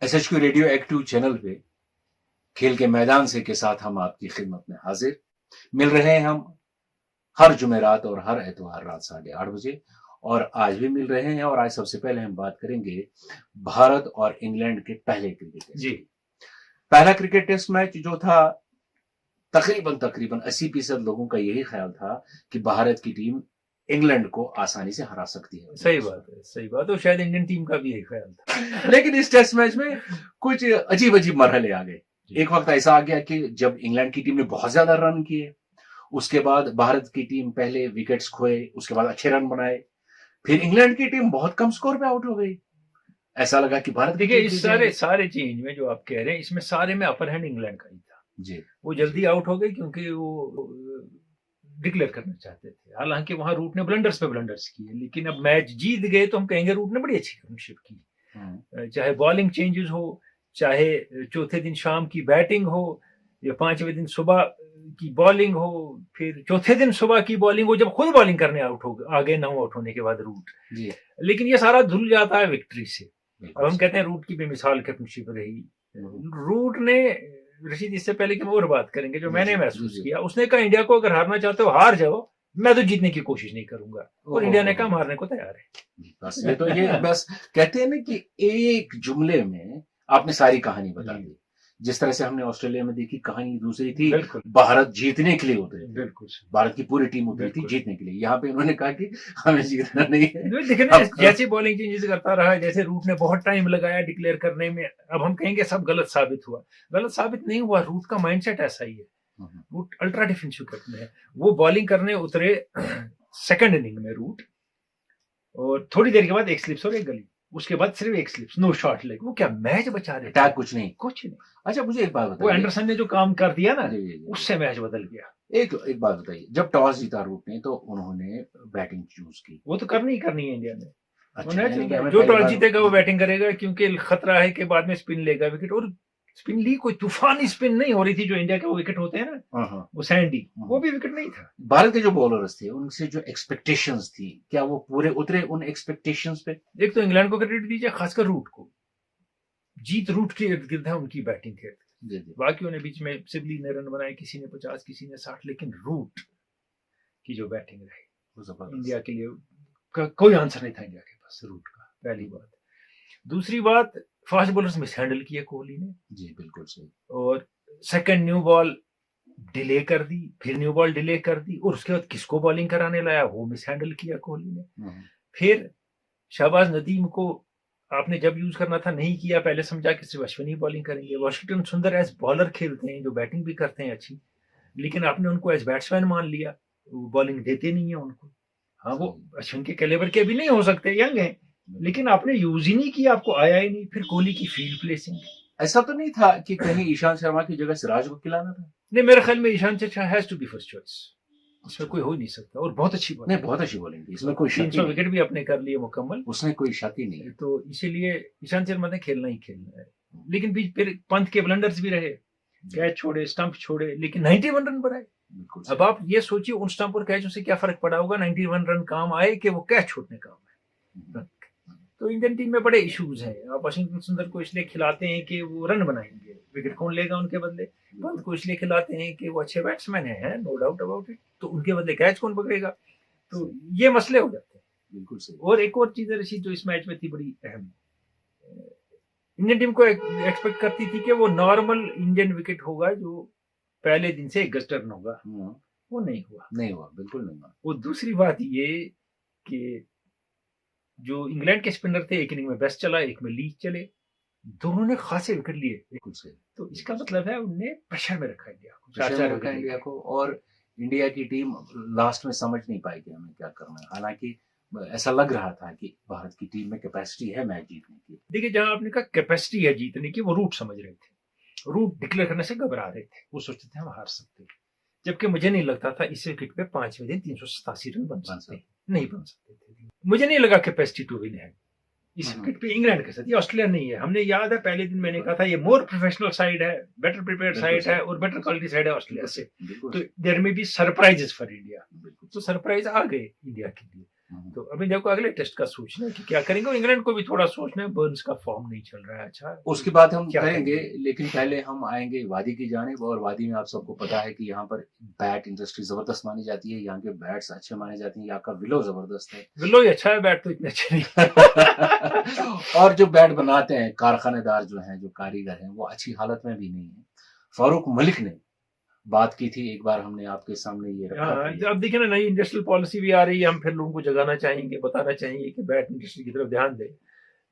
SHQ radio active channel पे खेल के मैदान से के साथ हम आपकी खिदमत में हाजिर मिल रहे हैं। हम हर जुमेरात और हर एतवार रात 8:30 बजे और आज भी मिल रहे हैं। और आज सबसे पहले हम बात करेंगे भारत और इंग्लैंड के पहले क्रिकेट टेस्ट। जी, पहला क्रिकेट टेस्ट मैच जो था तकरीबन 80% लोगों का यही ख्याल था कि भारत की टीम इंग्लैंड को आसानी से हरा सकती है। सही बात है, सही बात है। शायद इंडियन टीम का भी यही ख्याल था। लेकिन इस टेस्ट मैच में कुछ अजीब अजीब मरहले आ गए। एक वक्त ऐसा आ गया कि जब इंग्लैंड की टीम ने बहुत ज्यादा रन किए, उसके बाद भारत की टीम पहले विकेट्स खोए, उसके बाद अच्छे रन बनाए, फिर इंग्लैंड की टीम बहुत कम स्कोर पे आउट हो गई। ऐसा लगा कि भारत देखिए, इस सारे चेंज में जो आप कह रहे हैं, इसमें सारे में अपर हैंड इंग्लैंड का ही था। जी, वो जल्दी आउट हो गए क्योंकि वो डिक्लेयर करना चाहते थे। हालांकि वहां रूट ने ब्लंडर्स पे ब्लंडर्स किए, लेकिन अब मैच जीत गए तो हम कहेंगे रूट ने बड़ी अच्छी क्रमशिप की। चाहे बॉलिंग चेंजेस हो, चाहे चौथे दिन शाम की बैटिंग हो, या पांचवें दिन सुबह की बॉलिंग हो, फिर चौथे दिन सुबह की बॉलिंग हो जब खुद बॉलिंग करने आउट हो आगे 9 आउट होने के बाद रूट। जी, लेकिन ये सारा धुल जाता है विक्ट्री से। अब हम कहते हैं रूट की बेमिसाल कैप्टनशिप रही। रूट ने, रशीद इससे पहले कि हम और बात करेंगे, जो मैंने महसूस किया, उसने कहा इंडिया को अगर हारना चाहते हो हार जाओ, मैं तो जीतने की कोशिश नहीं करूंगा। और इंडिया ने कहा मारने को तैयार है। बस ये तो ये बस कहते हैं ना कि एक जुमले में आपने सारी कहानी बता दी। जिस तरह से हमने ऑस्ट्रेलिया में देखी, कहानी दूसरी थी। भारत जीतने के लिए उतरे, बिल्कुल भारत की पूरी टीम उतरी थी जीतने के लिए। यहाँ पे उन्होंने कहा कि हमें जीतना नहीं है। देखिए, जैसे बॉलिंग चेंजेस करता रहा, जैसे रूट ने बहुत टाइम लगाया डिक्लेयर करने में, अब हम कहेंगे सब गलत साबित हुआ। गलत साबित नहीं हुआ, रूट का माइंडसेट ऐसा ही है। रूट अल्ट्रा डिफेंसिव कैप्टन है। वो बॉलिंग करने उतरे सेकंड इनिंग में रूट, और थोड़ी देर के बाद एक स्लिप्स और एक गली, उसके बाद सिर्फ एक स्लिप्स, नो शॉट लेग। वो क्या मैच बचा रहे थे, कुछ नहीं। अच्छा, मुझे एक बात बताइए, वो एंडरसन ने जो काम कर दिया ना, उससे मैच बदल गया। एक बात बताइए, जब टॉस जीता रूट ने तो उन्होंने बैटिंग चूज की। वो तो करनी है इंडिया ने। अच्छा, जो टॉस जीतेगा वो बैटिंग करेगा, क्योंकि खतरा है कि बाद में स्पिन लेगा विकेट। और स्पिन ली, कोई तूफानी स्पिन नहीं हो रही थी जो इंडिया के वो विकेट होते हैं ना, वो सैंडी, वो भी विकेट नहीं था। भारत के जो बॉलर्स थे उनसे जो एक्सपेक्टेशंस थी, क्या वो पूरे उतरे उन एक्सपेक्टेशंस पे? एक तो इंग्लैंड को क्रेडिट दीजिए, खासकर रूट को। जीत रूट के इर्द गिर्द है, उनकी बैटिंग के इर्द। बाकियों ने बीच में सिबली ने रन बनाए, किसी ने 50, किसी ने 60, लेकिन रूट की जो बैटिंग रही इंडिया के लिए, कोई आंसर नहीं था इंडिया के पास रूट का, पहली बात। दूसरी बात, फास्ट बॉलर्स मिस हैंडल किया कोहली ने। जी, बिल्कुल सही। और सेकंड न्यू बॉल डिले कर दी, फिर न्यू बॉल डिले कर दी, और उसके बाद किसको बॉलिंग कराने लाया वो मिस हैंडल किया कोहली ने। फिर शहबाज नदीम को आपने जब यूज करना था नहीं किया, पहले समझा कि सिर्फ अश्विनी बॉलिंग करेंगे। वाशिंगटन सुंदर एज बॉलर खेलते हैं, जो बैटिंग भी करते हैं अच्छी, लेकिन आपने उनको एज बैट्समैन मान लिया, वो बॉलिंग देते नहीं है उनको। हाँ, वो अश्विन के कैलिबर के भी नहीं हो सकते, यंग है, लेकिन आपने यूज ही नहीं किया, आपको आया ही नहीं। फिर कोहली की फील्ड प्लेसिंग, ऐसा तो नहीं था कि कहीं ईशांत शर्मा की जगह सिराज को खिलाना था? नहीं, मेरे ख्याल में Ishant Sharma has to be first choice, इसमें कोई हो नहीं सकता। और बहुत अच्छी बॉलिंग, बहुत अच्छी बॉलिंग थी, इसमें कोई 300 विकेट भी अपने कर लिए मुकम्मल, उसमें कोई शक ही नहीं। तो इसीलिए ईशांत शर्मा ने खेलना ही खेलना है। लेकिन फिर पंत के ब्लंडर्स भी रहे, कैच छोड़े, स्टंप छोड़े, लेकिन 91 रन बनाए। अब आप ये सोचिए, उन स्टंप और कैचों से क्या फर्क पड़ा होगा। 91 रन काम आए कि वो कैच छोड़ने काम आए। तो इंडियन टीम में बड़े इश्यूज हैं। आप वाशिंगटन सुंदर को इसलिए खिलाते हैं कि वो रन बनाएंगे, विकेट कौन लेगा उनके बदले। पंत को इसलिए खिलाते हैं कि वो अच्छे बैट्समैन है, नो डाउट अबाउट इट, तो उनके बदले कैच कौन पकड़ेगा। तो ये मसले हो जाते हैं। बिल्कुल सही। और एक और चीज रशीद जो इस मैच में थी बड़ी अहम, इंडियन टीम को एक्सपेक्ट करती थी कि वो नॉर्मल इंडियन विकेट होगा, जो पहले दिन से गस्ट टर्न होगा, वो नहीं हुआ, बिल्कुल नहीं हुआ। और दूसरी बात ये कि जो इंग्लैंड के स्पिनर थे, एक इनिंग में बेस्ट चला, एक में लीच चले, दोनों ने खासे विकेट लिए। तो इसका मतलब है उन्हें प्रेशर में रखा इंडिया को, और इंडिया की टीम लास्ट में समझ नहीं पाई कि हमें क्या करना है। हालांकि ऐसा लग रहा था कि भारत की टीम में कैपेसिटी है मैच जीतने की। देखिए, जहां आपने कहा कैपेसिटी है जीतने की, वो रूट समझ रहे थे। रूट डिक्लेयर करने से घबरा रहे थे, वो सोचते थे हम हार सकते, जबकि मुझे नहीं लगता था इस विकेट पे 5वें दिन 387 रन बन सकते थे। मुझे नहीं लगा कैपेसिटी टू विन है इस विकेट पे इंग्लैंड के साथ। ये ऑस्ट्रेलिया नहीं है। हमने याद है पहले दिन मैंने कहा था ये मोर प्रोफेशनल साइड है, बेटर प्रिपेयर्ड साइड है, और बेटर क्वालिटी साइड है ऑस्ट्रेलिया से। तो देयर में बी सरप्राइजेस फॉर इंडिया। तो सरप्राइज आ गए इंडिया के लिए। तो अभी देखो अगले टेस्ट का सोचना है कि क्या करेंगे, और इंग्लैंड को भी थोड़ा सोचना है, बर्न्स का फॉर्म नहीं चल रहा है अच्छा। उसकी बात हम क्या करेंगे, लेकिन पहले हम आएंगे वादी की जानिब। और वादी में आप सबको पता है कि यहाँ पर बैट इंडस्ट्री जबरदस्त मानी जाती है, यहाँ के बैट्स अच्छे माने जाते हैं, यहाँ का विलो जबरदस्त है। विलो ही अच्छा है, बैट तो इतने अच्छे नहीं। और जो बैट बनाते हैं कारखानेदार जो हैं, जो कारीगर हैं, वो अच्छी हालत में भी नहीं है। फारूक मलिक ने बात की थी एक बार, हमने आपके सामने ये रखा था। अब देखिए ना, नई इंडस्ट्रियल पॉलिसी भी आ रही है, हम फिर लोगों को जगाना चाहेंगे, बताना चाहिए कि बैट इंडस्ट्री की तरफ ध्यान दें।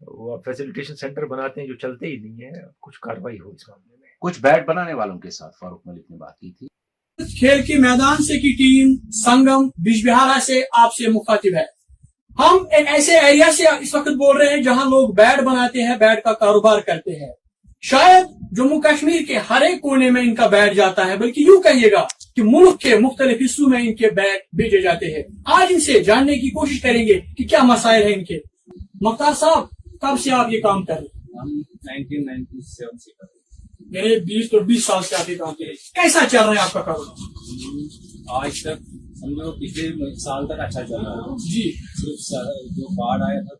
वो फैसिलिटेशन सेंटर बनाते हैं जो चलते ही नहीं है, कुछ कार्रवाई हो इस मामले में। कुछ बैट बनाने वालों के साथ फारूक मलिक ने बात की थी। खेल के मैदान से की टीम संगम बिजबिहारा से आपसे मुखातिब है। हम एक ऐसे एरिया से इस वक्त बोल रहे हैं जहां लोग बैट बनाते हैं, बैट का कारोबार करते हैं। शायद जम्मू कश्मीर के हर एक कोने में इनका बैट जाता है, बल्कि यूं कहिएगा कि मुल्क के मुख्तलिफ हिस्सों में इनके बैट भेजे जाते हैं। आज इनसे जानने की कोशिश करेंगे कि क्या मसाइल है इनके। मुख्तार साहब, कब से आप ये काम कर रहे हैं? हम 1997 से कर रहे हैं। मेरे 20 साल से आप ये काम कर रहे हैं। कैसा चल रहा है आपका कारोबार? आज तक समझो पिछले साल तक अच्छा चल रहा है जी। सिर्फ जो बाढ़ आया था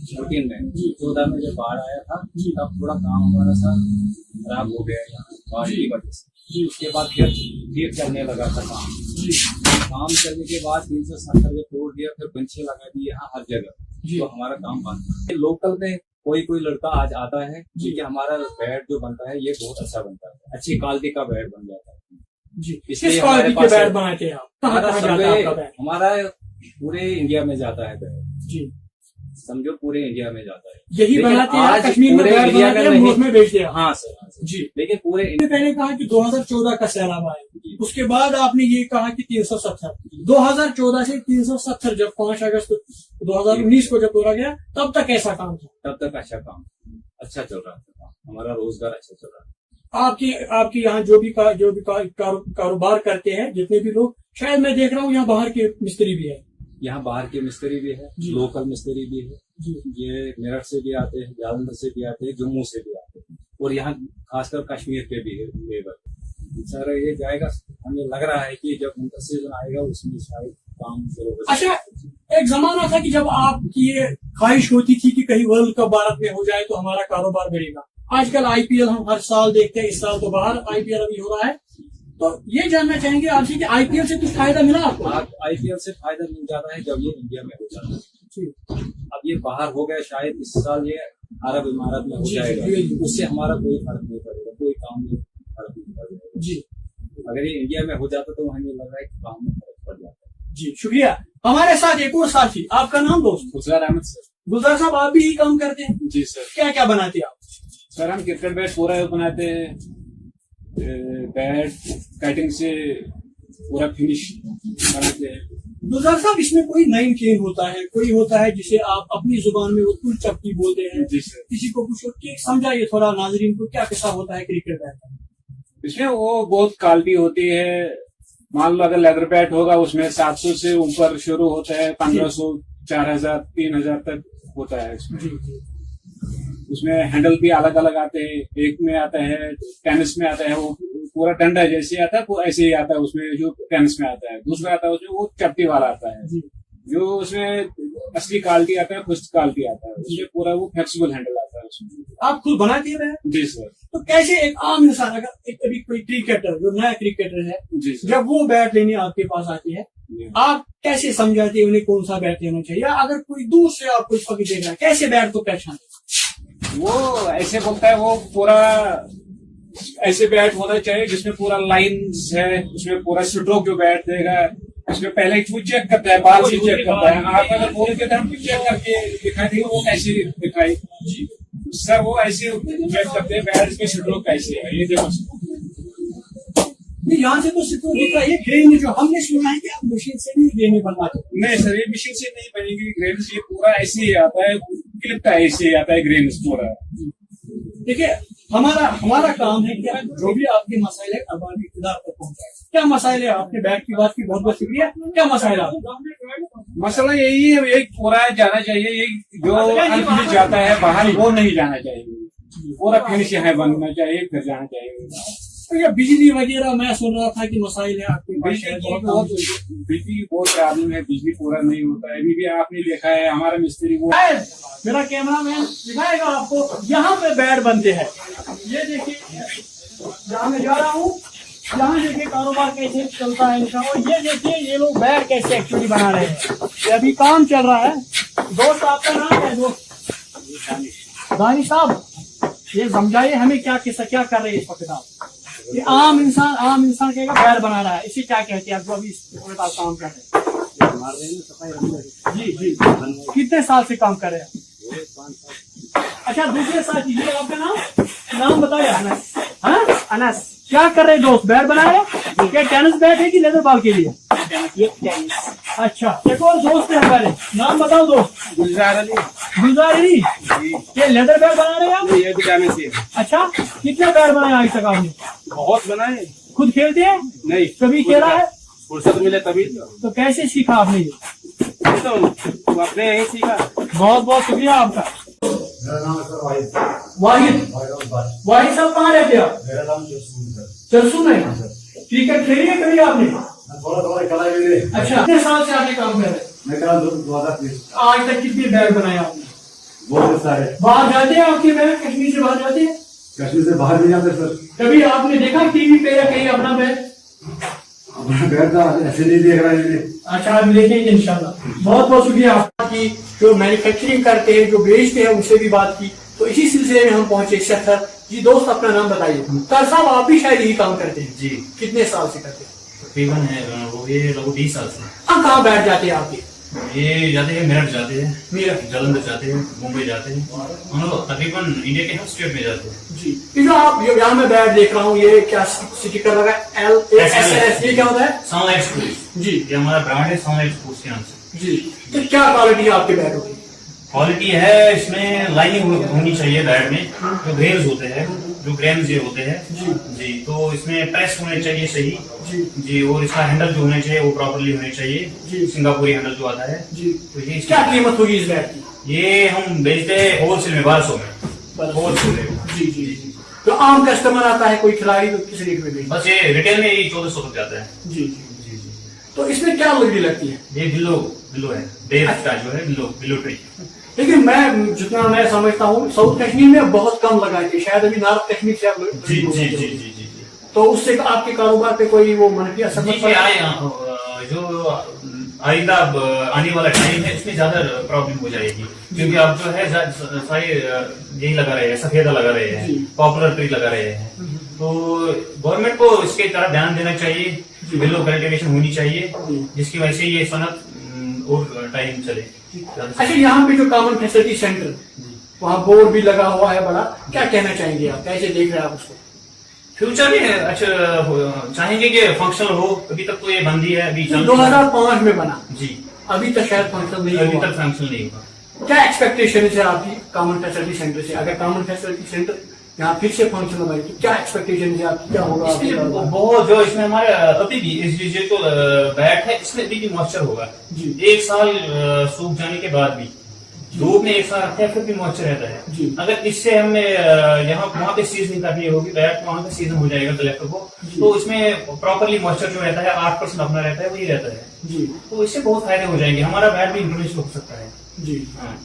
14 में, 14 में जब बाढ़ आया था तब थोड़ा काम हमारा सा खराब हो गया यहाँ बाढ़ की वजह से। उसके बाद फिर चलने लगा था काम चलने के बाद 370 जब तोड़ दिया, फिर पंछी लगा दिए यहाँ हर जगह, तो हमारा काम बंद। लोकल में कोई लड़का आज आता है, क्योंकि हमारा बैट जो बनता है ये बहुत अच्छा बनता है, अच्छी क्वालिटी का बैट बन जाता है जी। इसलिए किस हमारे क्वालिटी के पास बैट बनाते हैं आप? कहाँ कहाँ जाता है आपका बैट? हमारा पूरे इंडिया में जाता है बैट जी। समझो पूरे इंडिया में जाता है। यही लेकिन बनाते हैं आज कश्मीर में पूरे बैट इंडिया बनाते में हैं, नहीं। मुल्क में बेचते हैं। हाँ सर जी। लेकिन पूरे आपने पहले कहा कि 2014 का सैलाब आया, उसके बाद आपने ये कहा कि 370। 2014 से 370 जब 5 अगस्त 2019 को जब तोड़ा गया, तब तक ऐसा काम था? तब तक अच्छा काम, अच्छा चल रहा था, हमारा रोजगार अच्छा चल रहा था। आपके यहाँ जो भी कारोबार करते हैं जितने भी लोग, शायद मैं देख रहा हूँ यहाँ बाहर के मिस्त्री भी है। यहाँ बाहर के मिस्त्री भी है, लोकल मिस्त्री भी है जी। ये मेरठ से भी आते हैं, जालंधर से भी आते हैं, जम्मू से भी आते हैं, और यहाँ खासकर कश्मीर के भी है लेबर। सर ये जाएगा, हमें लग रहा है कि जब उनका सीजन आएगा उसमें शायद काम शुरू हो। अच्छा, एक जमाना था कि जब आपकी ये ख्वाहिश होती थी कि कहीं वर्ल्ड कप भारत में हो जाए तो हमारा कारोबार बढ़ेगा। आजकल आईपीएल हम हर साल देखते हैं, इस साल तो बाहर आईपीएल अभी हो रहा है, तो ये जानना चाहेंगे आपसे कि आईपीएल से कुछ फायदा मिला आपको? आईपीएल से फायदा मिल जाता है जब ये इंडिया में हो जाता है। अब ये बाहर हो गया, शायद इस साल ये अरब इमारत में हो जाएगा, उससे हमारा कोई फर्क नहीं पड़ेगा, कोई काम में फर्क नहीं पड़ेगा जी। अगर ये इंडिया में हो जाता तो हमें लग रहा है कि काम में फर्क पड़ जाता जी। शुक्रिया। हमारे साथ एक और साथी, आपका नाम दोस्त? गुलजार अहमद सर। गुलजार साहब, आप भी यही काम करते हैं? जी सर। क्या क्या बनाते हैं आप? सर हम क्रिकेट बैट पूरा बनाते हैं, बैट कटिंग से पूरा फिनिश बनाते हैं। गुलजार साहब, इसमें कोई नाइम चेन होता है, कोई होता है जिसे आप अपनी जुबान में वो तुल चपटी बोलते हैं। जी सर। किसी को कुछ समझाइए थोड़ा नाजरीन को, क्या किस्सा होता है क्रिकेट बैट का? इसमें वो बहुत क्वालिटी होती है। मान लो अगर लेदर बैट होगा उसमें 700 से ऊपर शुरू होता है, 1500, 4000, 3000 तक होता है इसमें। जी जी। उसमें हैंडल भी अलग अलग आते हैं, एक में आता है, टेनिस में आता है वो पूरा डंडा जैसे आता है, वो ऐसे ही आता है उसमें जो टेनिस में आता है। दूसरा आता है उसमें वो चपटी वाला आता है, जो उसमें असली क्वालिटी आता है, फर्स्ट क्वालिटी आता है, उसमें पूरा वो फ्लेक्सिबल हैंडल आता है उसमें। आप खुद बनाते हैं? जी सर। तो कैसे एक आम इंसान, अगर एक कभी कोई क्रिकेटर जो नया क्रिकेटर है, जी सर, जब वो बैट लेने आपके पास आती है, आप कैसे समझाते हैं उन्हें कौन सा बैट लेना चाहिए? या अगर कोई दूर से आपको इस वक्त देख रहा है, कैसे बैट को पहचानते? वो ऐसे बोलता है, वो पूरा ऐसे बैट होना चाहिए जिसमें पूरा लाइंस है, उसमें पूरा स्ट्रोक जो बैट देगा, उसमें पहले वो चेक करता है, बाल से चेक करता है। आप अगर बोल के हम चेक करके दिखाई देंगे वो कैसे दिखाई सर, वो ऐसे चेक करते हैं बैट के स्ट्रोक कैसे है, ये देखो। यहाँ से तो स्ट्रोक होता है, ये ग्रेन जो हमने सुना है कि आप मशीन से भी ग्रेन बनवाते हैं। नहीं सर, ये मशीन से नहीं बनेगी ग्रेन, ये पूरा ऐसे ही आता है, क्लिप का ऐसे ही आता है ग्रेन पूरा। देखिए, हमारा काम है कि जो भी आपके मसाइल है अवामी इक़्तिदार तक पहुंचाए। क्या मसाइल है आपने बैट की बात की, बहुत बहुत शुक्रिया। क्या मसाइल है? मसला यही है, एक पूरा जाना चाहिए, ये जो अनफिनिश जाता है बाहर वो नहीं जाना चाहिए, पूरा फिनिश यहाँ बनना चाहिए, फिर जाना चाहिए। तो ये बिजली वगैरह मैं सुन रहा था कि मसाइल है आपके पास शायद बहुत बिजली बहुत प्रॉब्लम है, बिजली पूरा नहीं होता है। अभी भी आपने देखा है हमारा मिस्त्री वो मेरा कैमरा मैन दिखाएगा आपको। यहाँ पे बेड बनते हैं, ये देखिए जहाँ मैं जा रहा हूँ, यहाँ देखिए कारोबार कैसे चलता है इनका। और ये देखिए ये लोग बेड कैसे एक्चुअली बना रहे हैं, ये अभी काम चल रहा है। दोस्त आपका नाम क्या है दोस्त? दानिश साहब, ये समझाइए हमें क्या किस्सा क्या कर रहे हैं इस वक्त आप? ये आम इंसान कहेगा बेड बना रहा है, इसे क्या कहते हैं आप जो अभी इसके पास काम कर रहे हैं? जी जी, कितने साल से काम कर रहे हैं? अच्छा, दूसरे साथी ये आपका नाम बताया? अनस। हाँ अनस, क्या कर रहे दोस्त? बैट बना रहे? क्या टेनिस बैट है कि लेदर बॉल के लिए? ये टेनिस। अच्छा, एक और दोस्त है हमारे, नाम बताओ दोस्त। गुलजार अली। गुलजार अली, ये लेदर बैट बना रहे हैं आप? ये दुकान से। अच्छा, कितने बैट बनाए आज तक आपने? बहुत बनाए। खुद खेलते हैं? नहीं, कभी खेला है? फुर्सत मिले तभी तो कैसे सीखा आपने ये? तो अपने यही सीखा। बहुत बहुत शुक्रिया आपका। मेरा नाम है सर वाहिद। वाहिद साहब कहाँ रहते आप? मेरा नाम चरसू है। चरसू में? क्रिकेट खेली है कभी आपने? थोड़ा कला है। अच्छा, कितने साल से आपने काम कर रहे हैं? मैं कल 2023 आज तक कितने बैट बनाए आपने? बहुत सारे। बाहर जाते हैं आपके बैट? कश्मीर से बाहर जाते हैं? कश्मीर से बाहर नहीं जाते सर। कभी आपने देखा टीवी पे या कहीं अपना बैट? अपना बैठ था ऐसे नहीं देख रहा है। अच्छा, आप देखेंगे इंशाल्लाह। बहुत बहुत शुक्रिया आपकी। जो मैन्युफैक्चरिंग करते हैं, जो बेचते हैं, उनसे भी बात की। तो इसी सिलसिले में हम पहुंचे सफर जी। दोस्त अपना नाम बताइए। तर साहब, आप भी शायद यही काम करते हैं? जी। कितने साल से करते हैं? तकरीबन है वो ये लगभग 20 साल से। हाँ, कहाँ बैठ जाते हैं आपके? ये जाते हैं मेरठ जाते हैं, मेरठ, जालंधर जाते हैं, मुंबई जाते हैं। हम लोग तकरीबन इंडिया के हर स्टेट में जाते हैं। जी। ये जो आप यहाँ में बैट देख रहा हूँ, ये क्या स्टिकर लगा है? LSS, ये क्या होता है? Sunlight sports. जी, ये हमारा ब्रांड है सनलाइट स्पोर्ट्स के नाम से। जी। तो क्या क्वालिटी है आपके बैटों की? क्वालिटी है, इसमें लाइनिंग होनी चाहिए बैट में, जो ग्रेव्स होते हैं, जो ग्रेन्स ये होते हैं जी जी। तो इसमें प्रेस होने चाहिए सही जी जी, और इसका हैंडल जो होने चाहिए वो प्रॉपरली होने चाहिए जी। सिंगापुरी हैंडल जो आता है जी। तो ये क्या कीमत होगी इस बैट की? ये हम बेचते हैं होलसेल में 1200 में। होलसेल में जी जी जी। तो आम कस्टमर आता है कोई खिलाड़ी, तो किस रेट में बेचते? बस ये रिटेल में ही 1400 तक जाता है। जी जी। जी जी। तो इसमें क्या लकड़ी लगती है? ये बिल्लो है, देव का जो है बिल्लो ट्री। लेकिन मैं जितना मैं समझता हूँ, साउथ कश्मीर में बहुत कम लगाए थे, शायद अभी नॉर्थ कश्मीर से आप जी जी जी जी जी जी। तो उससे आपके कारोबार पे कोई वो मनफी असर जी जी आए जो आइंदा आने वाला टाइम है इसमें ज्यादा प्रॉब्लम हो जाएगी, क्योंकि आप जो है सारे यही लगा रहे हैं, सफेदा लगा रहे हैं, पॉपुलर ट्री लगा रहे हैं। तो गवर्नमेंट को इसके तरफ ध्यान देना चाहिए, बिल्लो कल्टीवेशन होनी चाहिए, जिसकी वजह से ये सनत और टाइम चले। अच्छा, यहाँ पे जो कॉमन फैसिलिटी सेंटर, वहाँ बोर्ड भी लगा हुआ है बड़ा, क्या कहना चाहेंगे आप? कैसे देख रहे हैं आप उसको? फ्यूचर में अच्छा चाहेंगे कि फंक्शनल हो। अभी तक तो ये बंद ही है, अभी 2005 में बना जी, अभी तक शायद फंक्शन नहीं अभी हुआ। तक फंक्शन नहीं हुआ। क्या एक्सपेक्टेशन है आपकी कॉमन फैसिलिटी सेंटर से? अगर कॉमन फैसिलिटी सेंटर यहाँ फिर से फंक्शन लगाए तो क्या एक्सपेक्टेशन है आपकी? क्या होगा? इसमें बहुत जो इसमें हमारे अभी भी इस जो बैट है इसमें अभी भी मॉइस्चर होगा जी। एक साल सूख जाने के बाद भी धूप में एक साल रखते हैं फिर भी मॉइस्चर रहता है जी। अगर इससे हमें यहाँ वहाँ पे सीजनिंग करनी होगी बैट, वहाँ पे सीजन हो जाएगा कलेक्टर को, तो इसमें प्रॉपरली मॉइस्चर जो रहता है 8% अपना रहता है वही रहता है जी। तो इससे बहुत फायदे हो जाएंगे, हमारा बैट भी इंप्रूव हो सकता है जी। हाँ।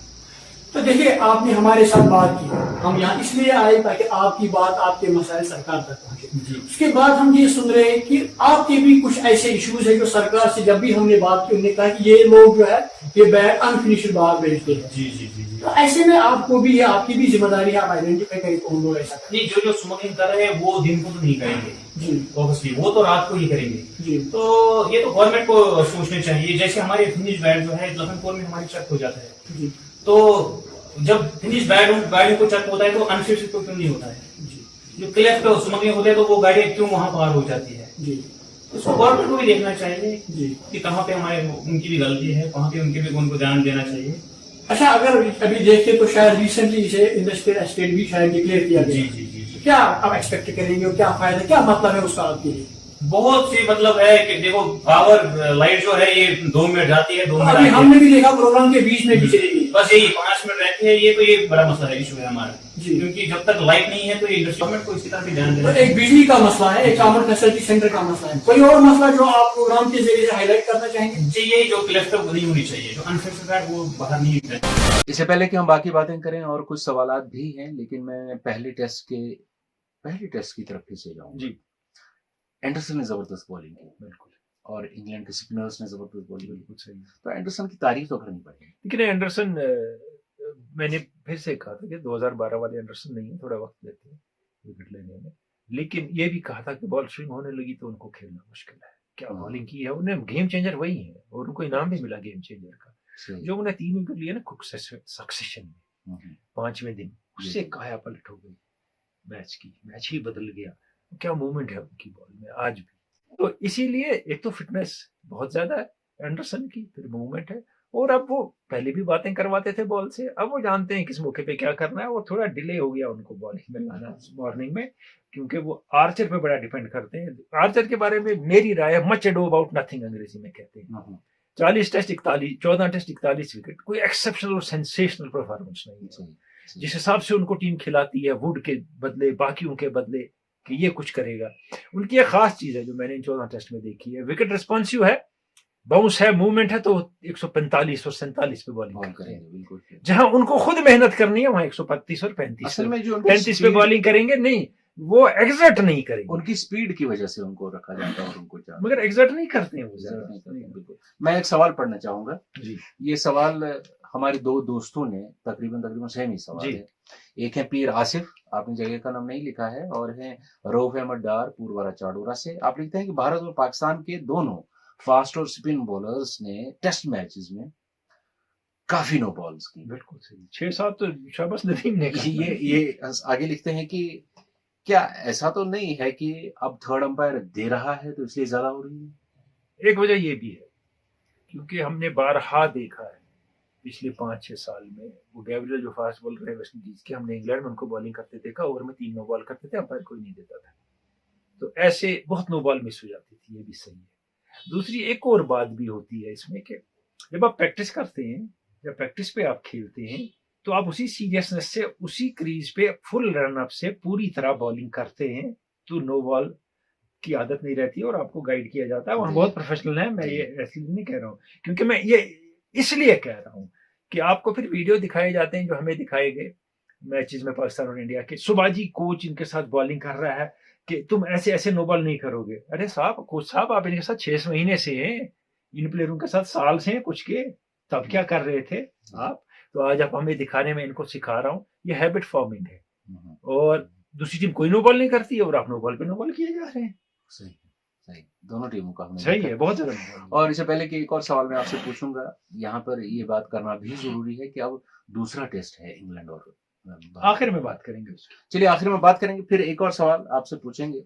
तो देखिए, आपने हमारे साथ बात की, हम यहाँ इसलिए आए ताकि आपकी बात, आपके मसाइल सरकार तक पहुंचे। उसके बाद हम ये सुन रहे हैं कि आपके भी कुछ ऐसे इश्यूज है जो सरकार से जब भी हमने बात की उन्होंने कहा कि ये लोग जो है ये बैट अनफिनिश्ड बाहर भेजते हैं। जी जी जी जी। तो ऐसे में आपको भी, आपकी भी जिम्मेदारी है, आप आइडेंटिफाई करें कौन लोग ऐसा करें। नहीं, जो स्मगलिंग कर रहे हैं वो दिन को तो नहीं करेंगे जी ऑब्वियसली, वो तो रात को ही करेंगे जी। तो ये तो गवर्नमेंट को सोचना चाहिए। जैसे हमारे फिनिश बैट जो है लखनपुर में हमारी चेक हो जाता है जी तो जब फिनिश गाड़ियों को चेक होता है तो अनफिट को क्यों नहीं होता है जी जो क्लेफ्ट स्मगलिंग होते हैं तो वो गाड़ी क्यों वहां पार हो जाती है। जी। इसको गवर्नमेंट को भी देखना चाहिए जी कि कहाँ पे हमारे उनकी भी गलती है, कहाँ पे उनके भी उनको ध्यान देना चाहिए। अच्छा, अगर अभी देखें तो शायद रिसेंटली इसे इंडस्ट्रियल एस्टेट भी शायद डिक्लेयर किया जी गया। जी जी जी। क्या आप एक्सपेक्ट करेंगे और क्या फायदा, क्या मतलब है उसका आपके लिए? बहुत सी मतलब है कि देखो पावर लाइट जो है ये 2 मिनट जाती है, 2 मिनट अभी आती है। हमने भी देखा प्रोग्राम के बीच में भी चली गई। बस यही 5 मिनट रहती है, ये तो ये बड़ा मसला है, इशू है हमारा। जी। क्योंकि जब तक लाइट नहीं है तो ये गवर्नमेंट को इसी तरह से ध्यान तो देना एक बिजली का मसला है, एक कॉमन फैसिलिटी सेंटर का मसला है। कोई और मसला जो आप प्रोग्राम के जरिए से हाईलाइट करना चाहेंगे? जी, यही जो क्लस्टर बनी होनी चाहिए, जो अनफिक्स्ड है वो बाहर नहीं है। इससे पहले कि हम बाकी बातें करें और कुछ सवालात भी हैं, लेकिन मैं पहले टेस्ट की तरफ से जाऊँ। जी एंडरसन ने जबरदस्त बॉलिंग की बिल्कुल और इंग्लैंड के स्पिनर्स ने जबरदस्त बॉलिंग की, बिल्कुल सही। तो एंडरसन की तारीफ तो करनी पड़ेगी। लेकिन एंडरसन मैंने फिर से कहा था कि 2012 वाले एंडरसन नहीं है, थोड़ा वक्त लेते हैं विकेट लेने में। लेकिन ये भी कहा था कि बॉल स्विंग होने लगी तो उनको खेलना मुश्किल है। क्या बॉलिंग की है, उन्हें गेम चेंजर वही है और उनको इनाम भी मिला गेम चेंजर का। सही। जो उन्हें 3 विकेट लिए ना सक्सेशन में हम्म, 5वें दिन, उससे काया पलट हो गई मैच की, मैच ही बदल गया। क्या मूवमेंट है उनकी बॉल में आज भी। तो इसीलिए एक तो फिटनेस बहुत ज्यादा है एंडरसन की, फिर मूवमेंट है, और अब वो पहले भी बातें करवाते थे बॉल से, अब वो जानते हैं किस मौके पे क्या करना है। और थोड़ा डिले हो गया उनको बॉलिंग में लाना मॉर्निंग में, क्योंकि वो आर्चर पे बड़ा डिपेंड करते हैं। आर्चर के बारे में मेरी राय है, मच एडो अबाउट नथिंग अंग्रेजी में कहते हैं। 40 टेस्ट 41, 14 टेस्ट 41 विकेट, कोई एक्सेप्शनल और सेंसेशनल परफॉर्मेंस नहीं है। सही, सही। जिस हिसाब से उनको टीम खिलाती है वुड के बदले, बाकियों के बदले, कि ये कुछ करेगा। उनकी एक खास चीज है जो मैंने इन 14 टेस्ट में देखी है, विकेट रिस्पॉन्सिव है, बाउंस है, मूवमेंट है, तो 145 और 47 पे बॉलिंग बॉल करेंगे। करेंगे बिल्कुल। जहां उनको खुद मेहनत करनी है वहां 135 और 35 असल में जो 35 पे बॉलिंग करेंगे, नहीं वो एग्जर्ट नहीं करेंगे, उनकी स्पीड की वजह से उनको रखा जाता है और उनको चाहता मगर एग्जर्ट नहीं करते हैं वो है। नहीं करते, ज्यादा। बिल्कुल। मैं एक सवाल पढ़ना चाहूंगा। जी ये सवाल हमारे 2 दोस्तों ने तकरीबन सेम ही सवाल जी। है। एक है पीर आसिफ, आपने जगह का नाम नहीं लिखा है, और है रऊफ अहमद डार पूर्वारा चाडोरा से। आप लिखते हैं कि भारत और पाकिस्तान के दोनों फास्ट और स्पिन बॉलर्स ने टेस्ट मैचेस में काफी नो बॉल्स की। बिल्कुल सही, 6-7 तो शाबाश नदीम ने ये आगे लिखते हैं कि क्या ऐसा तो नहीं है कि अब थर्ड अंपायर दे रहा है तो इसलिए ज्यादा हो रही है? एक वजह ये भी है क्योंकि हमने बारहा देखा है पिछले 5-6 साल में, वो गैब्रियल जो फास्ट बॉलर है वेस्ट इंडीज के, हमने इंग्लैंड में उनको बॉलिंग करते देखा, ओवर में 3 नो बॉल करते थे, अंपायर कोई नहीं देता था। तो ऐसे बहुत नो बॉल मिस हो जाती थी, ये भी सही है। दूसरी एक और बात भी होती है इसमें कि जब आप प्रैक्टिस करते हैं, जब प्रैक्टिस पे आप खेलते हैं, तो आप उसी सीरियसनेस से, उसी क्रीज पे फुल रन अप से पूरी तरह बॉलिंग करते हैं, तो नो बॉल की आदत नहीं रहती है और आपको गाइड किया जाता है। वहाँ बहुत प्रोफेशनल है, मैं ये ऐसे नहीं कह रहा हूँ, क्योंकि मैं ये इसलिए कह रहा हूँ कि आपको फिर वीडियो दिखाए जाते हैं जो हमें दिखाए गए मैचेस में पाकिस्तान और इंडिया के। सुबाजी कोच इनके साथ बॉलिंग कर रहा है कि तुम ऐसे ऐसे नो बॉल नहीं करोगे। अरे साहब, कोच साहब, आप इनके साथ 6 महीने से हैं, इन प्लेयरों के साथ साल से हैं कुछ के, तब क्या कर रहे थे आप? तो आज आप हमें दिखाने में इनको सिखा रहा हूँ, ये हैबिट फॉर्मिंग है। और दूसरी टीम कोई नो बॉल नहीं करती है और आप नो बॉल पे नो बॉल किए जा रहे हैं। सही सही, दोनों टीमों का हमने सही देखा। है, बहुत ज्यादा। और इससे पहले कि एक और सवाल मैं आपसे पूछूंगा, यहाँ पर ये बात करना भी जरूरी है कि अब दूसरा टेस्ट है इंग्लैंड और भारत। आखिर में बात करेंगे उसकी। चलिए आखिर में बात करेंगे, फिर एक और सवाल आपसे पूछेंगे।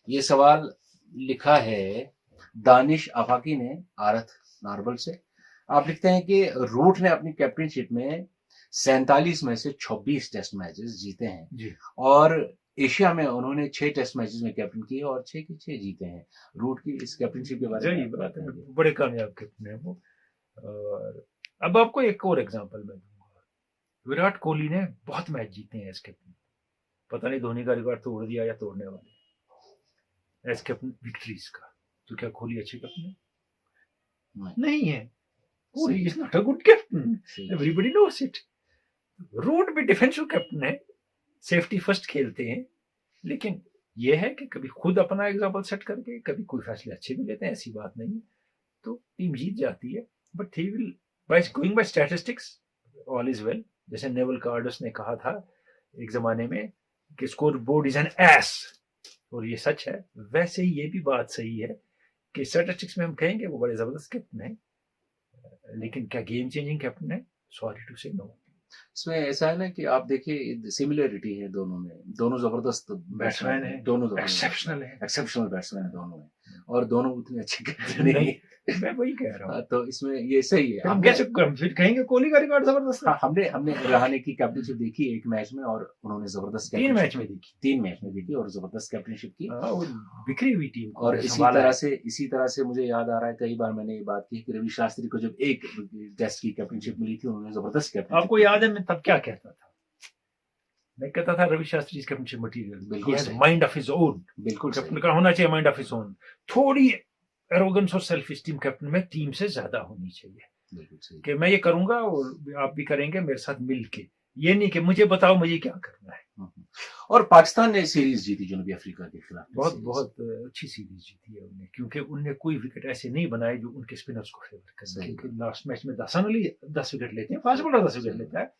ये सवाल लिखा है दानिश आफाकी ने आरथ नारबल से। आप लिखते हैं कि रूट ने अपनी कैप्टनशिप में 47 में से 26 टेस्ट मैचेस जीते हैं जी। और एशिया में उन्होंने 6 टेस्ट मैचेस में कैप्टन की और 6 के 6 जीते हैं। रूट की इस कैप्टनशिप के बारे सही में बात है, बड़े कामयाब कैप्टन है वो। और अब आपको एक और एग्जांपल मैं दूंगा, विराट कोहली ने बहुत मैच जीते हैं एज कैप्टन। पता नहीं धोनी का रिकॉर्ड तोड़ दिया या तोड़ने वाले एज कैप्टन विक्ट्रीज का। तो क्या कोहली अच्छे कैप्टन है? नहीं है। Kohli is not a good captain, everybody knows it. Root भी डिफेंसिव कैप्टन है, सेफ्टी फर्स्ट खेलते हैं, लेकिन यह है कि कभी खुद अपना एग्जाम्पल सेट करके कभी कोई फैसले अच्छे भी लेते हैं, ऐसी बात नहीं है। तो टीम जीत जाती है, but he will by going by statistics all is well. जैसे नेवल कार्डस ने कहा था एक जमाने में कि score board is an S, और ये सच है। वैसे ही ये भी बात सही है कि स्टैटिस्टिक्स में हम कहेंगे वो बड़े जबरदस्त कैप्टन है, लेकिन क्या गेम चेंजिंग कैप्टन है? सॉरी टू से नो। इसमें ऐसा है ना कि आप देखिए सिमिलरिटी है दोनों में, दोनों जबरदस्त बैट्समैन है, दोनों एक्सेप्शनल है, एक्सेप्शनल बैट्समैन है दोनों में। और दोनों उतने अच्छे कैप्टन नहीं नहीं, मैं वही कह रहा हूँ। हाँ, तो इसमें ये सही है। फिर हम हमने कैसे फिर कहेंगे कोहली का रिकॉर्ड जबरदस्त है। हाँ, हमने रहाणे की कैप्टनशिप देखी एक मैच में और उन्होंने जबरदस्त 3 captainship- मैच में देखी। 3 मैच में देखी और जबरदस्त कैप्टनशिप की। हाँ, वो बिखरी हुई टीम को और संभाला है। इसी तरह से मुझे याद आ रहा है, कई बार मैंने ये बात की कि रवि शास्त्री को जब एक टेस्ट की कैप्टनशिप मिली थी, उन्होंने जबरदस्त कैप्टनशिप आपको याद है मैं तब क्या कहता था? मैं कहता था रवि शास्त्री इज कैप्टनशिप बिल्कुल मटेरियल, सही। Mind of his own. बिल्कुल कैप्टन सही। का होना चाहिए माइंड ऑफ हिज ओन। थोड़ी एरोगेंस और सेल्फ स्टीम कैप्टन में टीम से ज्यादा होनी चाहिए बिल्कुल सही। कि मैं ये करूंगा और आप भी करेंगे मेरे साथ मिलके। ये नहीं कि मुझे बताओ मुझे क्या करना है। और पाकिस्तान ने सीरीज जीती जनूबी अफ्रीका के खिलाफ। बहुत सीरीज। बहुत अच्छी सीरीज जीती है उन्हें, क्योंकि उनने कोई विकेट ऐसे नहीं बनाए जो उनके स्पिनर्स को फेवर करें। सही क्योंकि लास्ट मैच में हसन अली 10 विकेट लेते हैं, फास्ट बॉलर 10 विकेट लेता है,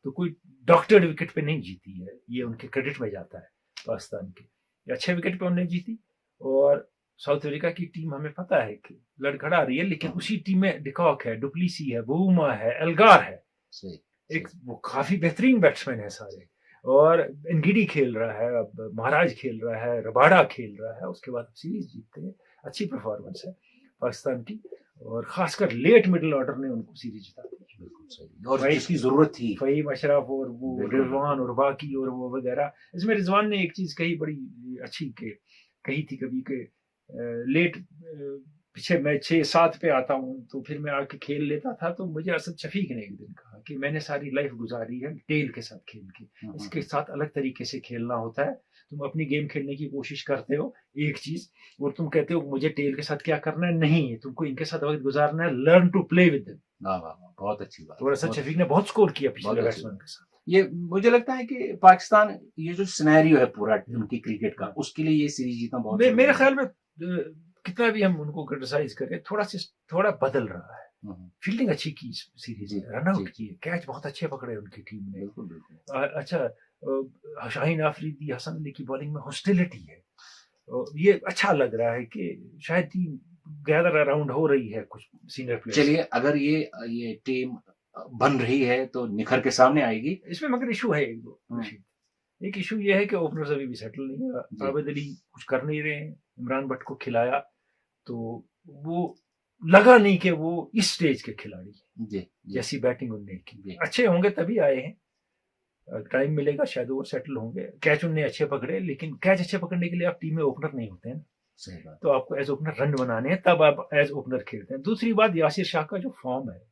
तो कोई डॉक्टर्ड विकेट पे नहीं जीती है। ये उनके क्रेडिट में जाता है पाकिस्तान के। ये अच्छे विकेट पे उन्हें जीती। और साउथ अफ्रीका की टीम हमें पता है कि लड़खड़ा रही है, लेकिन उसी टीम में डिकॉक है, डुप्लीसी है, बूमा है, एल्गार है, सही। एक वो काफी बेहतरीन बैट्समैन है सारे। और एनगिडी खेल रहा है, अब महाराज खेल रहा है, रबाडा खेल रहा है। उसके बाद सीरीज जीतते हैं। अच्छी परफॉर्मेंस है पाकिस्तान की, और खासकर लेट मिडिल ऑर्डर ने उनको सीरीज जिता दी। बिल्कुल सही। और इसकी जरूरत थी। फहीम अशरफ और वो बिल्कुल। रिजवान और बाकी और वो वगैरह। इसमें रिजवान ने एक चीज कही बड़ी अच्छी के कही थी कभी के लेट पीछे मैं 6-7 पे आता हूँ तो फिर मैं आके खेल लेता था, तो मुझे असद शफीक ने एक दिन कहा कि मैंने सारी लाइफ गुजारी है टेल के साथ खेल के, इसके साथ अलग तरीके से खेलना होता है। तुम अपनी गेम खेलने की कोशिश करते हो एक चीज, और तुम कहते हो मुझे टेल के साथ क्या करना है। नहीं, तुमको इनके साथ वक्त गुजारना है। Learn to play with them. वाह वाह वाह, बहुत अच्छी बात। और असद बहुत- शफीक ने बहुत स्कोर किया पिछले बहुत अच्छी बैट्समैन के साथ। ये मुझे लगता है कि पाकिस्तान, ये जो सिनेरियो है पूरा उनकी क्रिकेट का, उसके लिए ये सीरीज जीतना बहुत मेरे जरूरी है। ख्याल में कितना भी हम उनको क्रिटिसाइज करें, थोड़ा बदल रहा है। फील्डिंग अच्छी की सीरीज जी, में, रनआउट जी। किए, कैच बहुत अच्छे पकड़े उनकी टीम ने। बिल्कुल बिल्कुल। अच्छा, शाहीन आफरीदी, हसन अली की बॉलिंग में हॉस्टिलिटी है। ये अच्छा लग रहा है कि शायद टीम गैदर अराउंड हो रही है कुछ सीनियर प्लेयर्स। चलिए, अगर ये टीम बन रही है तो निखर के सामने आएगी। इसमें मगर इशू है एक दो। एक इशू ये है कि ओपनर्स अभी भी सेटल नहीं हुआ। जी। आबिद अली कुछ कर नहीं रहे हैं। इमरान भट्ट को खिलाया तो वो लगा नहीं कि वो इस स्टेज के खिलाड़ी हैं। जी, जी। जैसी बैटिंग उनने की। जी। अच्छे होंगे तभी आए हैं, टाइम मिलेगा शायद और सेटल होंगे। कैच उनने अच्छे पकड़े, लेकिन कैच अच्छे पकड़ने के लिए आप टीम में ओपनर नहीं होते हैं ना, सही बात। तो आपको एज ओपनर रन बनाने हैं, तब आप एज ओपनर खेलते हैं। दूसरी बात, यासिर शाह का जो फॉर्म है,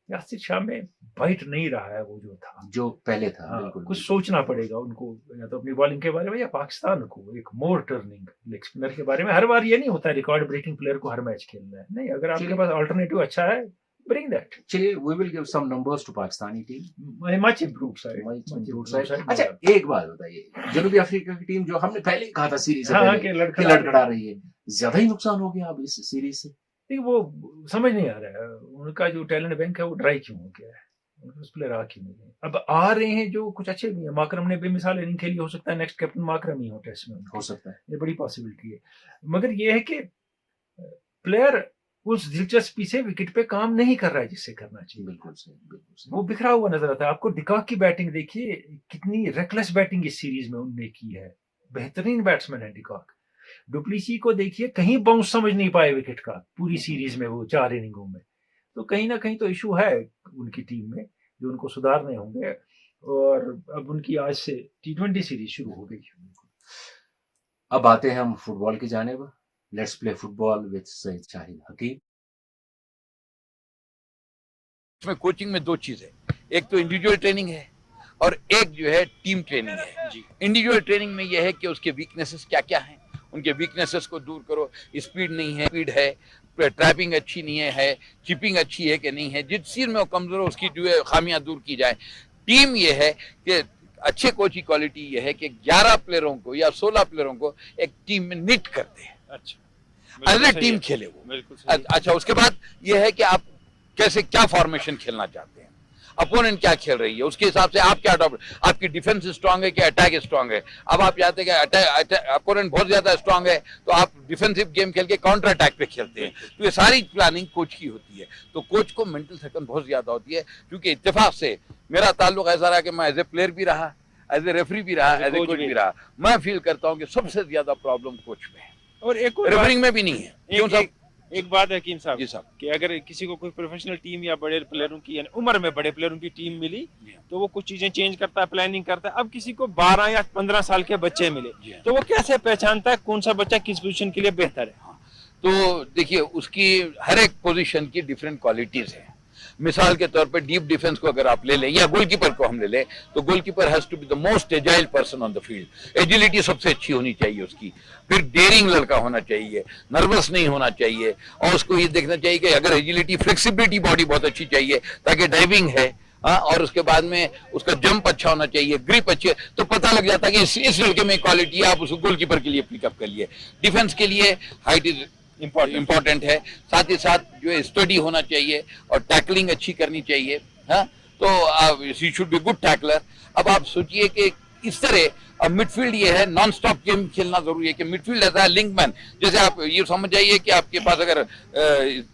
यासिर शाह में बाइट नहीं रहा है वो जो था, जो पहले था। हाँ, बिल्कुल कुछ सोचना पड़ेगा उनको, या तो अपनी बॉलिंग के बारे में या पाकिस्तान को एक मोर टर्निंग लेग स्पिनर के बारे में। हर बार ये नहीं होता रिकॉर्ड ब्रेकिंग प्लेयर को हर मैच खेलना है। नहीं, अगर आपके चलिए। पास अल्टरनेटिव अच्छा है, ब्रिंग दैट। चलिए, we will give some numbers to Pakistani team. Much improve side. अच्छा, एक बात बताइए, जनूबी अफ्रीका की टीम जो हमने पहले ही कहा था सीरीज से हाँ, पहले कि कि लड़खड़ा लड़खड़ा रही है, ज्यादा ही नुकसान हो गया अब इस सीरीज से। देखिए, वो समझ नहीं आ रहा है उनका जो टैलेंट बैंक है वो ड्राई क्यों हो गया है। उनके प्लेयर आ क्यों नहीं रहे। अब आ रहे हैं जो कुछ अच्छे भी हैं। माकरम ने बेमिसाल इनिंग खेली, हो सकता है नेक्स्ट कैप्टन माकरम ही हो टेस्ट में, हो सकता है। ये बड़ी पॉसिबिलिटी है। मगर ये है कि प्लेयर उस दिलचस्पी से विकेट पे काम नहीं कर रहा है जिससे करना चाहिए। बिल्कुल सही, बिल्कुल सही। वो बिखरा हुआ नजर आता है आपको। डिकॉक की बैटिंग देखिए, कितनी रेकलेस बैटिंग इस सीरीज में उनने की है। बेहतरीन बैट्समैन है डिकॉक। डुप्लीसी को देखिए, कहीं बाउंस समझ नहीं पाए विकेट का पूरी सीरीज में, वो 4 इनिंगों में। तो कहीं ना कहीं तो इशू है उनकी टीम में जो उनको सुधारने होंगे। और अब उनकी आज से T20 सीरीज शुरू हो गई। अब आते हैं हम फुटबॉल की जानिब। Let's play football with Saeed Shahid Hakeem. इसमें कोचिंग में 2 चीज है, एक तो इंडिविजुअल ट्रेनिंग है और एक जो है टीम ट्रेनिंग है। इंडिविजुअल ट्रेनिंग में यह है कि उसके वीकनेसेस क्या क्या हैं, उनके वीकनेसेस को दूर करो। स्पीड नहीं है, स्पीड है, ट्रैपिंग अच्छी नहीं है, चिपिंग अच्छी है कि नहीं है, जिस चीज में वो कमजोर है उसकी जो है खामियां दूर की जाए। टीम ये है कि अच्छे कोच की क्वालिटी ये है कि 11 प्लेयरों को या 16 प्लेयरों को एक टीम में निट करते हैं। अच्छा, एज ए टीम खेले वो। बिल्कुल सही। अच्छा, उसके बाद ये है कि आप कैसे क्या फॉर्मेशन खेलना चाहते हैं, अपोनेंट क्या खेल रही है, उसके हिसाब से आप क्या आपकी डिफेंस स्ट्रांग है कि अटैक स्ट्रांग है। अब आप चाहते हैं कि अपोनेंट बहुत ज्यादा स्ट्रांग है तो आप डिफेंसिव गेम खेल के काउंटर अटैक पे खेलते हैं। तो ये सारी प्लानिंग कोच की होती है। तो कोच को मेंटल थकन बहुत ज्यादा होती है, क्योंकि इत्तेफाक से मेरा ताल्लुक ऐसा रहा कि मैं एज ए प्लेयर भी रहा, एज ए रेफरी भी रहा, एज ए कोच भी रहा। मैं फील करता हूँ कि सबसे ज्यादा प्रॉब्लम कोच में है। और एक और रेफरिंग में भी नहीं है। क्यों साहब? एक बात है हकीम साहब जी साहब। कि अगर किसी को कोई प्रोफेशनल टीम या बड़े प्लेयरों की यानी उम्र में बड़े प्लेयरों की टीम मिली तो वो कुछ चीजें चेंज करता है, प्लानिंग करता है। अब किसी को 12 या 15 साल के बच्चे मिले तो वो कैसे पहचानता है कौन सा बच्चा किस पोजीशन के लिए बेहतर है? तो देखिए, उसकी हर एक पोजीशन की डिफरेंट क्वालिटीज है। मिसाल के तौर पे डीप डिफेंस को अगर आप ले लें या गोलकीपर को हम ले लें, तो goalkeeper has to be the most agile person on the field. Agility सबसे अच्छी होनी चाहिए उसकी, फिर डेयरिंग लड़का होना चाहिए, नर्वस नहीं होना चाहिए, और उसको ये देखना चाहिए कि अगर एजिलिटी, फ्लेक्सिबिलिटी बॉडी बहुत अच्छी चाहिए ताकि ड्राइविंग है, और उसके बाद में उसका जंप अच्छा होना चाहिए, ग्रिप अच्छी है, तो पता लग जाता है कि इस लड़के में क्वालिटी है, आप उसको गोलकीपर के लिए पिकअप कर लिए। डिफेंस के लिए हाइट इज इम्पोर्टेंट है, साथ ही साथ जो है स्टडी होना चाहिए और टैकलिंग अच्छी करनी चाहिए। हाँ, तो ही शुड बी गुड टैकलर। अब आप सोचिए कि इस तरह अब मिडफील्ड ये है, नॉन स्टॉप गेम खेलना जरूरी है कि मिडफील्ड ऐसा है लिंकमैन। जैसे आप ये समझ जाइए कि आपके पास अगर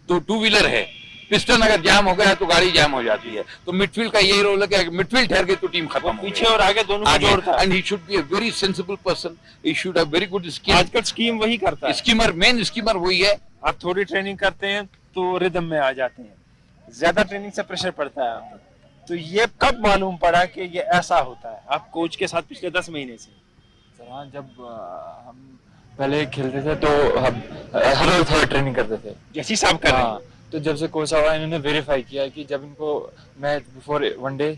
टू व्हीलर है, पिस्टन अगर जाम हो गया तो गाड़ी जाम हो जाती है, तो मिडफील्ड का यही रोल है कि मिडफील्ड ठहर गई तो टीम खत्म हो पीछे और आगे दोनों को जोड़ता है। And he should be a very sensible person, he should have very good skill. आजकल स्कीम वही करता है, स्कीमर, मेन स्कीमर वही है। आप थोड़ी ट्रेनिंग करते हैं तो रिदम में आ जाते हैं, ज्यादा ट्रेनिंग से प्रेशर पड़ता है आपको। तो ये कब मालूम पड़ा कि ये ऐसा होता है? आप कोच के साथ पिछले 10 महीने से? सर हाँ, जब हम पहले खेलते थे तो हम हर रोज थोड़ा ट्रेनिंग करते थे, जैसी साहब कर रहे हैं। हाँ, तो जब से कोच साहब इन्होंने वेरीफाई किया कि जब इनको मैच बिफोर वनडे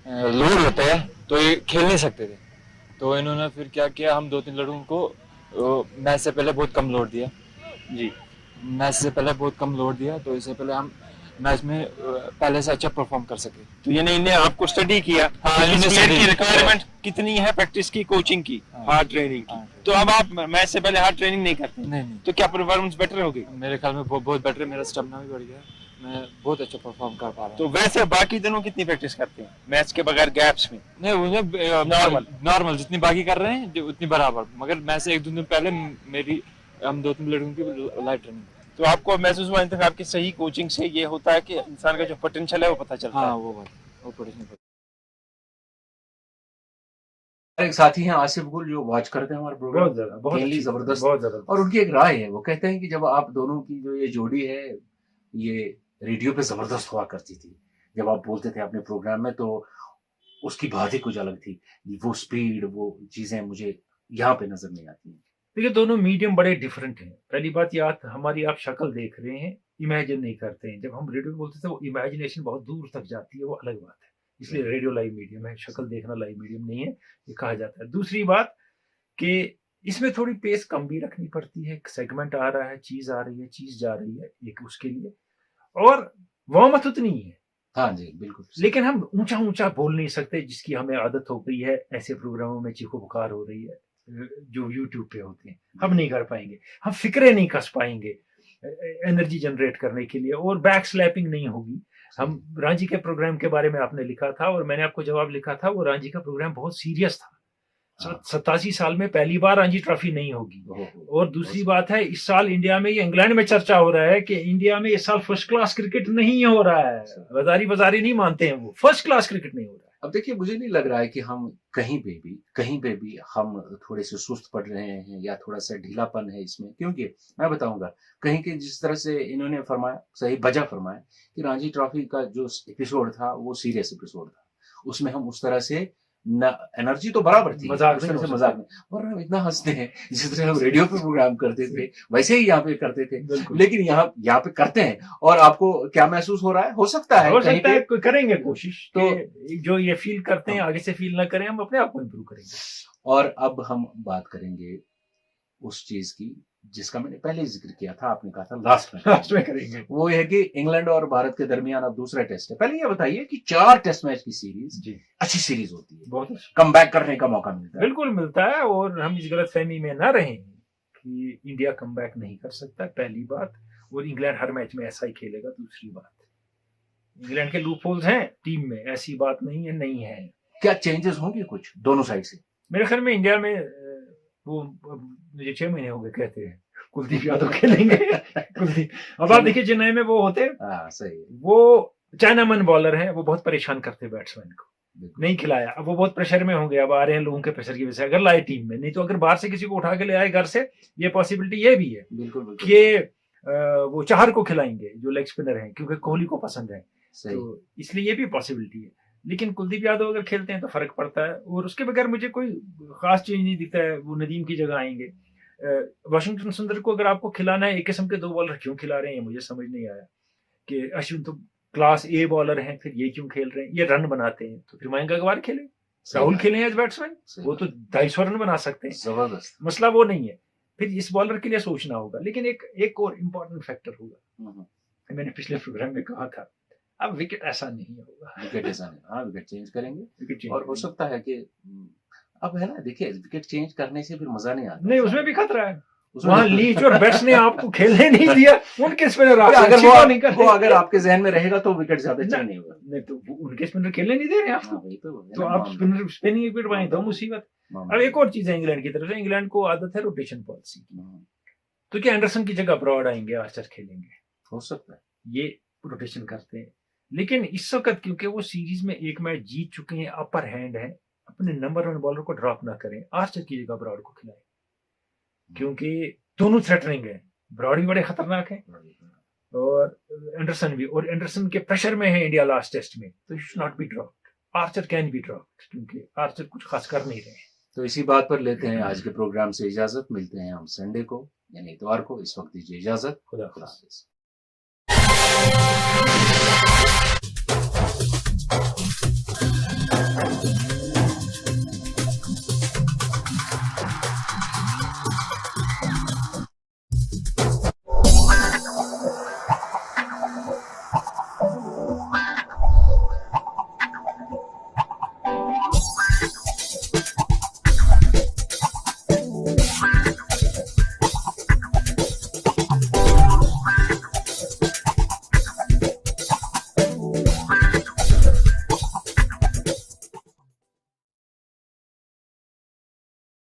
लोड होता है तो ये खेल नहीं सकते थे, तो इन्होंने फिर क्या किया, हम 2-3 लड़कों को मैच से पहले बहुत कम लोड दिया जी। मैच से पहले बहुत कम लोड दिया, तो इससे पहले हम मैच में पहले से अच्छा परफॉर्म कर सके। तो यानी इन्हें आपको स्टडी किया हाँ, कि इन्होंने प्लेयर की study रिक्वायरमेंट कितनी है, प्रैक्टिस की, कोचिंग की, हाँ, हार्ड ट्रेनिंग की। हाँ, तो अब आप मैच से पहले हार्ड ट्रेनिंग नहीं करते? नहीं, तो क्या परफॉर्मेंस बेटर होगी? मेरे ख्याल में बहुत बेटर, मेरा स्टेमिना भी बढ़ गया, मैं बहुत अच्छा परफॉर्म कर पा रहा हूँ। तो वैसे बाकी दिनों कितनी प्रैक्टिस करते हैं मैच के बगैर गैप्स में? नहीं, नॉर्मल जितनी बाकी कर रहे हैं उतनी बराबर, मगर मैच से 1-2 दिन पहले मेरी हम 2-3 लड़कों की लाइव ट्रेनिंग। तो आपको महसूस हुआ इंतखाब आपकी सही कोचिंग से ये होता है कि इंसान का जो पोटेंशियल है वो पता चलता हाँ, है? वो बात, वो पोटेंशियल। एक साथी हैं आसिफ गुल जो वॉच करते हैं हमारे प्रोग्राम, बहुत ज्यादा, बहुत Mainly अच्छी, जबरदस्त। बहुत जबरदस्त। और उनकी एक राय है, वो कहते हैं कि जब आप दोनों की जो ये जोड़ी है ये रेडियो पे जबरदस्त हुआ करती थी, जब आप बोलते थे अपने प्रोग्राम में तो उसकी बात ही कुछ अलग थी, वो स्पीड, वो चीजें मुझे यहाँ पे नजर नहीं आती हैं। देखिए दोनों मीडियम बड़े डिफरेंट हैं। पहली बात, याद हमारी आप शक्ल देख रहे हैं, इमेजिन नहीं करते हैं। जब हम रेडियो बोलते थे वो इमेजिनेशन बहुत दूर तक जाती है, वो अलग बात है। इसलिए रेडियो लाइव मीडियम है, शक्ल देखना लाइव मीडियम नहीं है, ये कहा जाता है। दूसरी बात कि इसमें थोड़ी पेस कम भी रखनी पड़ती है, सेगमेंट आ रहा है, चीज आ रही है, चीज जा रही है, एक उसके लिए, और वार्म अप उतनी है। हाँ जी, बिल्कुल। लेकिन हम ऊंचा ऊंचा बोल नहीं सकते, जिसकी हमें आदत हो गई है ऐसे प्रोग्रामों में, चीखो पुकार हो रही है जो यूट्यूब पे होते हैं, हम नहीं कर पाएंगे, हम फिक्रे नहीं कस पाएंगे एनर्जी जनरेट करने के लिए, और बैक स्लैपिंग नहीं होगी। हम रांची के प्रोग्राम के बारे में आपने लिखा था और मैंने आपको जवाब लिखा था, वो रांची का प्रोग्राम बहुत सीरियस था। 87 साल में पहली बार रणजी ट्रॉफी नहीं होगी। और दूसरी बात है, इस साल इंडिया में, ये इंग्लैंड में चर्चा हो रहा है कि इंडिया में इस साल फर्स्ट क्लास क्रिकेट नहीं हो रहा है। बाजारी नहीं मानते हैं, वो फर्स्ट क्लास क्रिकेट नहीं हो रहा है। अब देखिए, मुझे नहीं लग रहा है कि हम कहीं पे भी हम थोड़े से सुस्त पड़ रहे हैं या थोड़ा सा ढीलापन है इसमें, क्योंकि मैं बताऊंगा कहीं के, जिस तरह से इन्होंने फरमाया, सही वजह फरमाया कि रणजी ट्रॉफी का जो एपिसोड था वो सीरियस एपिसोड था, उसमें हम उस तरह से न एनर्जी तो बराबर थी, मजाक में, और हम इतना हंसते हैं जिस तरह हम रेडियो पे प्रोग्राम करते थे वैसे ही यहाँ पे करते थे, लेकिन यहाँ पे करते हैं। और आपको क्या महसूस हो रहा है? हो सकता है करेंगे कोशिश, तो जो ये फील करते हैं आगे से फील ना करें, हम अपने आप को इम्प्रूव करेंगे। और अब हम बात करेंगे उस चीज की जिसका मैंने पहले जिक्र किया था, आपने कहा था लास्ट में करेंगे। वो है कि इंग्लैंड और भारत के दरमियान अब दूसरा टेस्ट है। पहले ये बताइए कि 4 टेस्ट मैच की सीरीज अच्छी सीरीज होती है, बहुत कम बैक करने का मौका मिलता है। बिल्कुल मिलता है, और हम इस गलतफहमी में ना रहें कि इंडिया कम बैक नहीं कर सकता, पहली बात, और इंग्लैंड हर मैच में ऐसा ही खेलेगा। दूसरी बात, इंग्लैंड के लूप होल्स हैं टीम में, ऐसी बात नहीं है। क्या चेंजेस होंगे कुछ दोनों साइड से? मेरे ख्याल में इंडिया में वो मुझे 6 महीने हो गए कहते हैं कुलदीप यादव खेलेंगे। कुलदीप, अब आप देखिए चेन्नई में वो होते, सही, वो चाइनामैन बॉलर हैं, वो बहुत परेशान करते बैट्समैन को, नहीं खिलाया, अब वो बहुत प्रेशर में होंगे, अब आ रहे हैं लोगों के प्रेशर की वजह से, अगर लाए टीम में, नहीं तो अगर बाहर से किसी को उठा के ले आए घर से, ये पॉसिबिलिटी ये भी है बिल्कुल कि वो चाहर को खिलाएंगे जो लेग स्पिनर हैं, क्योंकि कोहली को पसंद है, सही। तो इसलिए ये भी पॉसिबिलिटी है। लेकिन कुलदीप यादव अगर खेलते हैं तो फर्क पड़ता है, और उसके बगैर मुझे कोई खास चीज नहीं दिखता है, वो नदीम की जगह आएंगे। वाशिंगटन सुंदर को अगर आपको खिलाना है, एक किस्म के 2 बॉलर क्यों खिला रहे हैं मुझे समझ नहीं आया, कि अश्विन तो क्लास ए बॉलर हैं, फिर ये क्यों खेल रहे हैं, ये रन बनाते हैं, तो फिर मयंक अग्रवाल खेले, राहुल खेले एज बैट्समैन, वो तो 250 रन बना सकते हैं, जबरदस्त। मसला वो नहीं है। फिर इस बॉलर के लिए सोचना होगा। लेकिन एक और इम्पोर्टेंट फैक्टर होगा, मैंने पिछले प्रोग्राम में कहा था, अब विकेट ऐसा नहीं होगा, विकेट ऐसा नहीं, हाँ विकेट चेंज करेंगे, विकेट चेंज और हो सकता है कि अब है ना, देखिए विकेट चेंज करने से फिर मजा नहीं आता, नहीं, उसमें भी खतरा है, उसमें वहां लीच और बेट्स ने आपको खेलने नहीं दिया, उनके स्पिनर अगर नहीं कर वो अगर आपके जहन में रहेगा तो विकेट ज्यादा चेंज नहीं होगा। नहीं, तो उनके स्पिनर खेलने नहीं दे रहे आपको, हाँ, वही तो है तो ना आप मामला। स्पिनिंग विकेट पाए तो मुसीबत। मामला। अब एक और चीज है इंग्लैंड की तरफ से, इंग्लैंड को आदत है रोटेशन पॉलिसी की, तो क्या एंडरसन की जगह ब्रॉड आएंगे, आर्चर खेलेंगे, हो सकता है, ये रोटेशन करते हैं। लेकिन इस वक्त क्योंकि वो सीरीज में एक मैच जीत चुके हैं, अपर हैंड है, अपने नंबर 1 बॉलर को ड्रॉप ना करें, आर्चर की जगह ब्रॉड को खिलाएं, क्योंकि दोनों थ्रेटनिंग है, ब्रॉड भी बड़े खतरनाक है और एंडरसन भी, और एंडरसन के प्रेशर में है इंडिया लास्ट टेस्ट में, तो should not be dropped, Archer can be dropped, क्योंकि आर्चर कुछ खास कर नहीं रहे हैं। तो इसी बात पर लेते हैं आज के प्रोग्राम से इजाजत, मिलते हैं हम संडे को यानी इतवार को, इस वक्त दीजिए इजाजत, खुदा खुदा हाफिज। हाफिज।